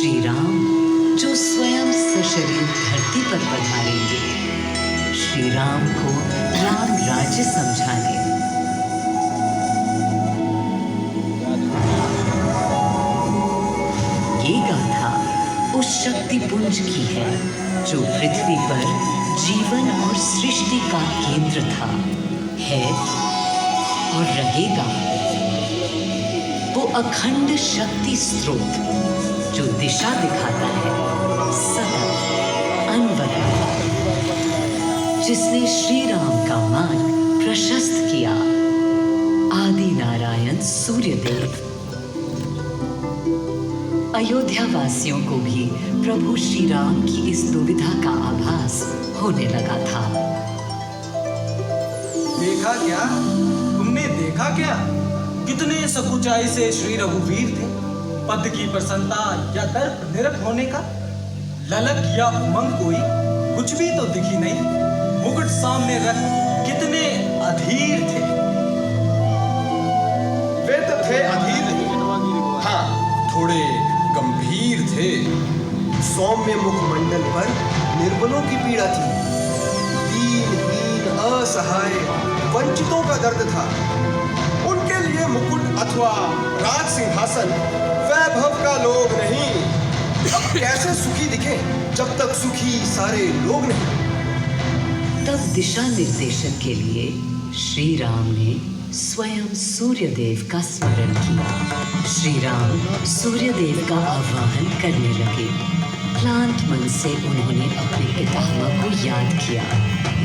श्री राम जो स्वयं सशरीर धरती पर पधारेंगे, श्री राम को राम राज्य समझाने। ये गाथा उस शक्ति पुंज की है जो पृथ्वी पर जीवन और सृष्टि का केंद्र था, है और रहेगा। वो अखंड शक्ति स्रोत जो दिशा दिखाता है सतत अनवरत, जिसने श्री राम का मार्ग प्रशस्त किया, आदि नारायण सूर्यदेव। अयोध्या वासियों को भी प्रभु श्री राम की इस दुविधा का आभास होने लगा था। देखा क्या? तुमने देखा क्या? कितने सकुचाई से श्री रघुवीर थे। पद की प्रसन्नता या दर्प निरप होने का ललक या उमंग कोई कुछ भी तो दिखी नहीं। मुकुट सामने रख कितने अधीर थे। वे तो थे अधीर नहीं, हाँ थोड़े गंभीर थे। सौम्य मुखमंडल पर निर्बलों की पीड़ा थी, दीनहीन असहाय वंचितों का दर्द था। उनके लिए मुकुट अथवा राज सिंहासन वैभव का लोग नहीं। अब कैसे सुखी दिखे जब तक सुखी सारे लोग नहीं। तब दिशा निर्देशन के लिए श्री राम ने स्वयं सूर्यदेव का स्मरण किया। श्री राम सूर्यदेव का आह्वान करने लगे। क्लांत मन से उन्होंने अपने पितामह को याद किया।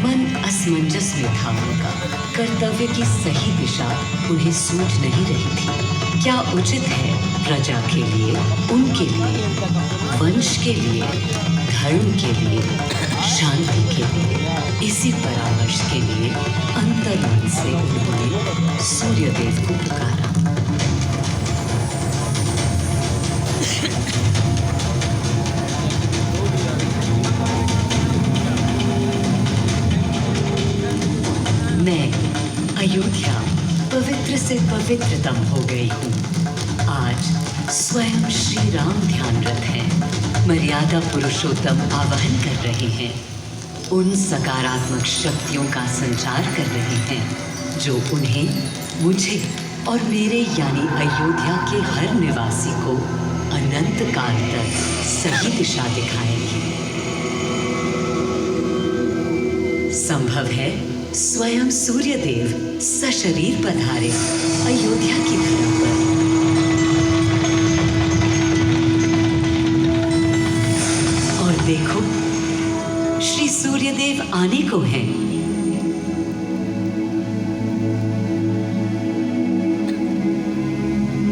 मन असमंजस में था उनका। कर्तव्य की सही दिशा उन्हें सूझ नहीं रही थी। क्या उचित है प्रजा के लिए, उनके लिए, वंश के लिए, धर्म के लिए, शांति के लिए? इसी परामर्श के लिए अंतर्मन से उन्होंने सूर्यदेव को पुकारा। मैं अयोध्या पवित्र से पवित्रतम हो गई हूँ। आज स्वयं श्री राम ध्यानरत हैं, मर्यादा पुरुषोत्तम आवाहन कर रहे हैं, उन सकारात्मक शक्तियों का संचार कर रहे हैं जो उन्हें, मुझे और मेरे यानी अयोध्या के हर निवासी को अनंत काल तक सही दिशा दिखाएंगे। संभव है स्वयं सूर्यदेव सशरीर पधारे अयोध्या की धरा पर। और देखो, श्री सूर्यदेव आने को हैं।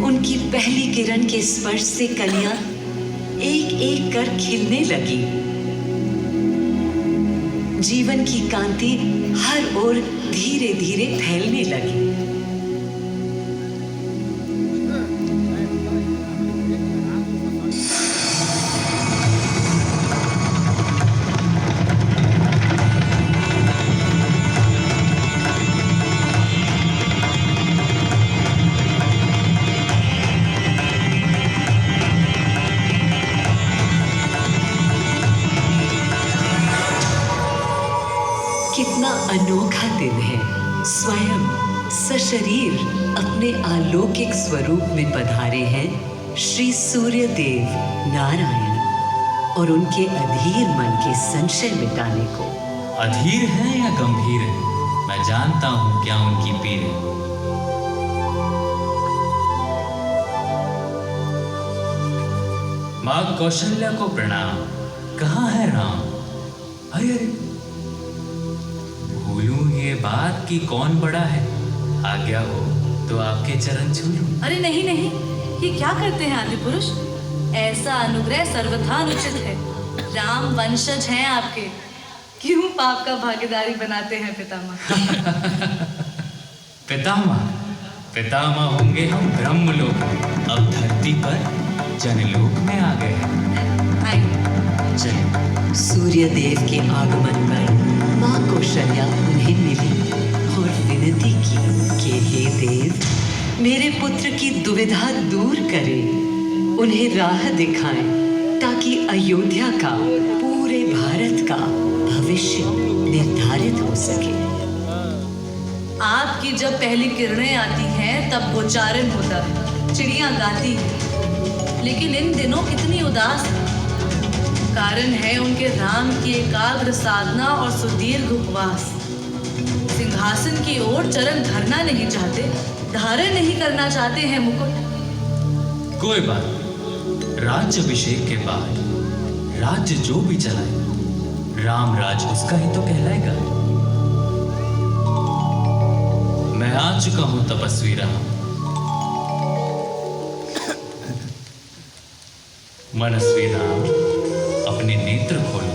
उनकी पहली किरण के स्पर्श से कलियां एक एक कर खिलने लगी। जीवन की कांति हर ओर धीरे धीरे फैलने लगी। कितना अनोखा दिन है। स्वयं सशरीर अपने अलौकिक स्वरूप में पधारे हैं श्री सूर्यदेव नारायण, और उनके अधीर मन के संशय मिटाने को। अधीर है या गंभीर है, मैं जानता हूं क्या उनकी पीर है। माँ कौशल्या को प्रणाम। कहाँ है राम? अरे भूलूं ये बात कि कौन बड़ा है। आज्ञा हो तो आपके चरण छू लूं। अरे नहीं नहीं, ये क्या करते हैं आदि पुरुष? ऐसा अनुग्रह सर्वथा अनुचित है। राम वंशज हैं आपके, क्यों पाप का भागीदारी बनाते हैं पितामह? पितामह पितामह होंगे हम ब्रह्मलोक में, अब धरती पर जनलोक में आ गए हैं। आइए चलिए। सूर्यदेव के आगमन पर माँ कौशल्या उन्हें मिली और विनती की कि हे देव, मेरे पुत्र की दुविधा दूर करें, उन्हें राह दिखाएं। ताकि अयोध्या का, पूरे भारत का भविष्य निर्धारित हो सके। आपकी जब पहली किरणें आती हैं तब गोचारण होता है, चिड़ियां गाती हैं, लेकिन इन दिनों कितनी उदास है। कारण है उनके राम की एकाग्र साधना और सुदीर्घ उपवास। सिंहासन की ओर चरण धरना नहीं चाहते, धारण नहीं करना चाहते हैं मुकुट। कोई बात नहीं। राज्य अभिषेक के बाद राज्य जो भी चलाए, राम राज उसका ही तो कहलाएगा। मैं आ चुका हूं तपस्वी राम। मनस्वी राम, अपने नेत्र खोलो।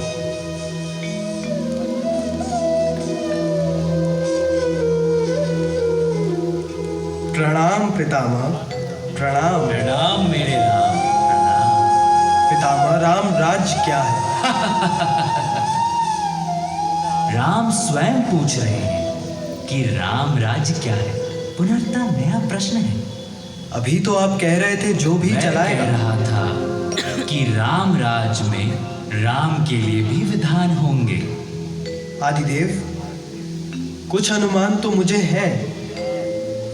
प्रणाम पितामह, प्रणाम। प्रणाम मेरे राम, प्रणाम। पितामह, राम राज्य क्या है? राम स्वयं पूछ रहे हैं कि राम राज्य क्या है। पुनर्तः नया प्रश्न है। अभी तो आप कह रहे थे जो भी मैं चलाएगा। कह रहा था कि राम राज में राम के लिए भी विधान होंगे। आदिदेव, कुछ अनुमान तो मुझे है,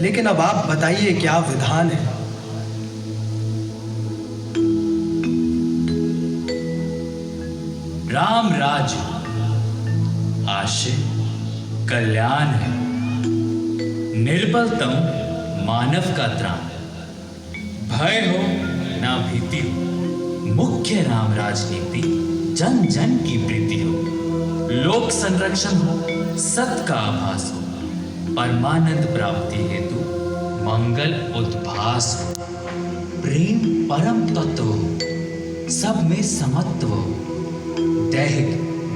लेकिन अब आप बताइए क्या विधान है। राम राज आशय कल्याण है, निर्बलतम मानव का त्राण। भय हो ना भीति हो, मुख्य राम राजनीति जन जन की प्रीति हो। लोक संरक्षण हो, सत का आभास हो, परमानंद प्राप्ति हेतु मंगल उद्भास हो। प्रेम परम तत्व हो, सब में समत्व हो। दैहिक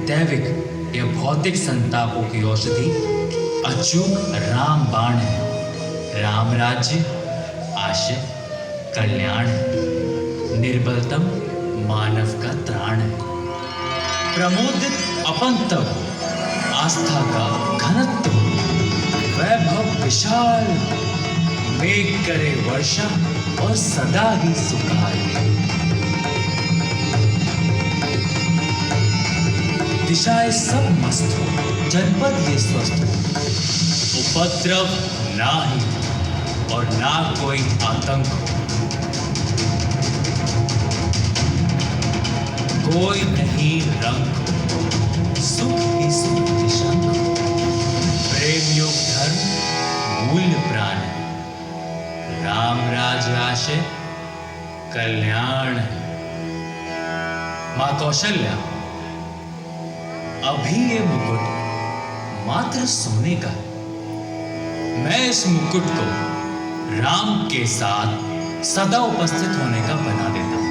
दैविक या भौतिक संतापों की औषधि अचूक राम बाण है। राम राज्य आशय कल्याण है, निर्बलतम मानव का त्राण है। प्रमोदित अपंतव, आस्था का घनत्व, वैभव विशाल, मेघ करे वर्षा और सदा ही सुखाए। दिशाएं सब मस्त हो, जनपद ये स्वस्थ हो। उपद्रव ना ही और ना कोई आतंक हो। कोई नहीं रंग हो, सुख ही सुख निशंक हो। प्रेम योग धर्म मूल्य प्राण है। राम राज आशय कल्याण है। मां कौशल्या, अभी ये मुकुट मात्र सोने का है। मैं इस मुकुट को राम के साथ सदा उपस्थित होने का बना देता हूं।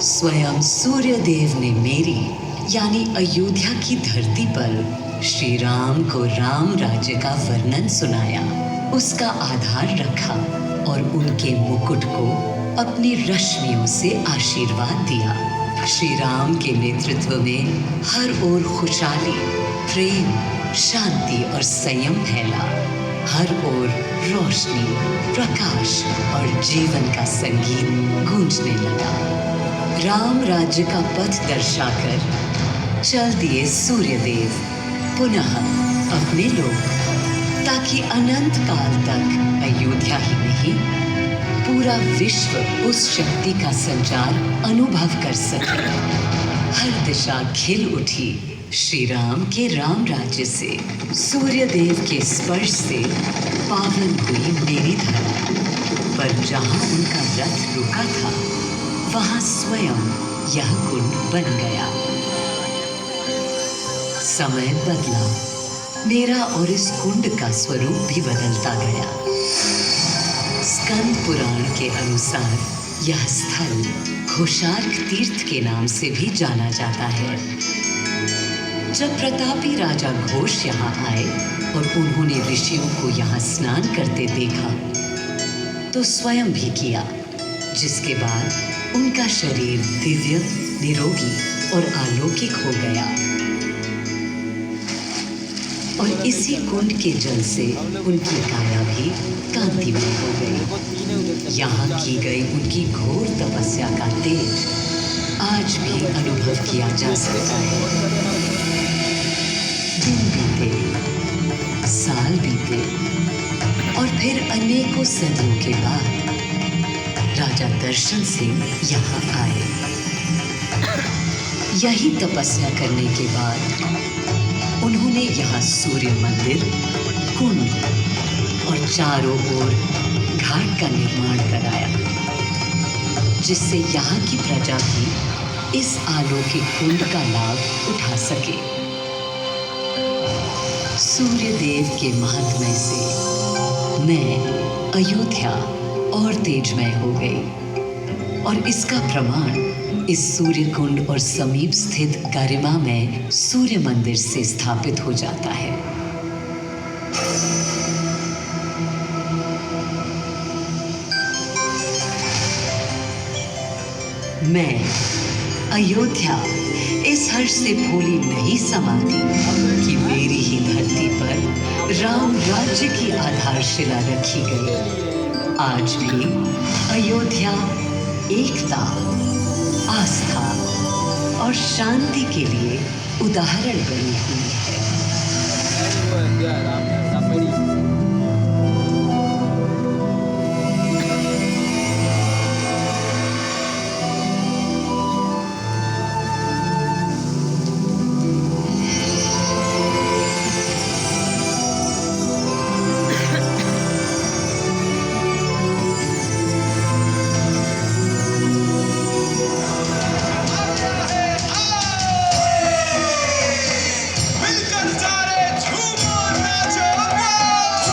स्वयं सूर्यदेव ने मेरी यानी अयोध्या की धरती पर श्री राम को राम राज्य का वर्णन सुनाया, उसका आधार रखा और उनके मुकुट को अपनी रश्मियों से आशीर्वाद दिया। श्री राम के नेतृत्व में हर ओर खुशहाली, प्रेम, शांति और संयम फैला। हर ओर रोशनी, प्रकाश और जीवन का संगीत गूंजने लगा। राम राज्य का पथ दर्शाकर चल दिए सूर्यदेव पुनः अपने लोक, ताकि अनंत काल तक अयोध्या ही नहीं पूरा विश्व उस शक्ति का संचार अनुभव कर सके। हर दिशा खिल उठी श्री राम के राम राज्य से। सूर्यदेव के स्पर्श से पावन हुई मेरी धरती, पर जहाँ उनका रथ रुका था वहाँ स्वयं यह कुंड बन गया। समय बदला, मेरा और इस कुंड का स्वरूप भी बदलता गया। स्कंद पुराण के अनुसार यह स्थल घोषार्क तीर्थ के नाम से भी जाना जाता है। जब प्रतापी राजा घोष यहाँ आए और उन्होंने ऋषियों को यहाँ स्नान करते देखा तो स्वयं भी किया, जिसके बाद उनका शरीर दिव्य, निरोगी और अलौकिक हो गया। और इसी कुंड के जल से उनकी काया भी कांतिमय हो गई। यहाँ की गई उनकी घोर तपस्या का तेज आज भी अनुभव किया जा सकता है। दिन बीते, साल बीते और फिर अनेकों सदियों के बाद राजा दर्शन सिंह यहाँ आए। यही तपस्या करने के बाद उन्होंने यहाँ सूर्य मंदिर, कुंड और चारों ओर घाट का निर्माण कराया, जिससे यहाँ की प्रजा भी इस अलौकिक कुंड का लाभ उठा सके। सूर्य देव के महात्म्य से मैं अयोध्या और तेजमय हो गई, और इसका प्रमाण इस सूर्य कुंड और समीप स्थित गरिमा में सूर्य मंदिर से स्थापित हो जाता है। मैं अयोध्या इस हर्ष से भूली नहीं समाती कि मेरी ही धरती पर राम राज्य की आधारशिला रखी गई। आज भी अयोध्या एकता, आस्था और शांति के लिए उदाहरण बनी हुई है।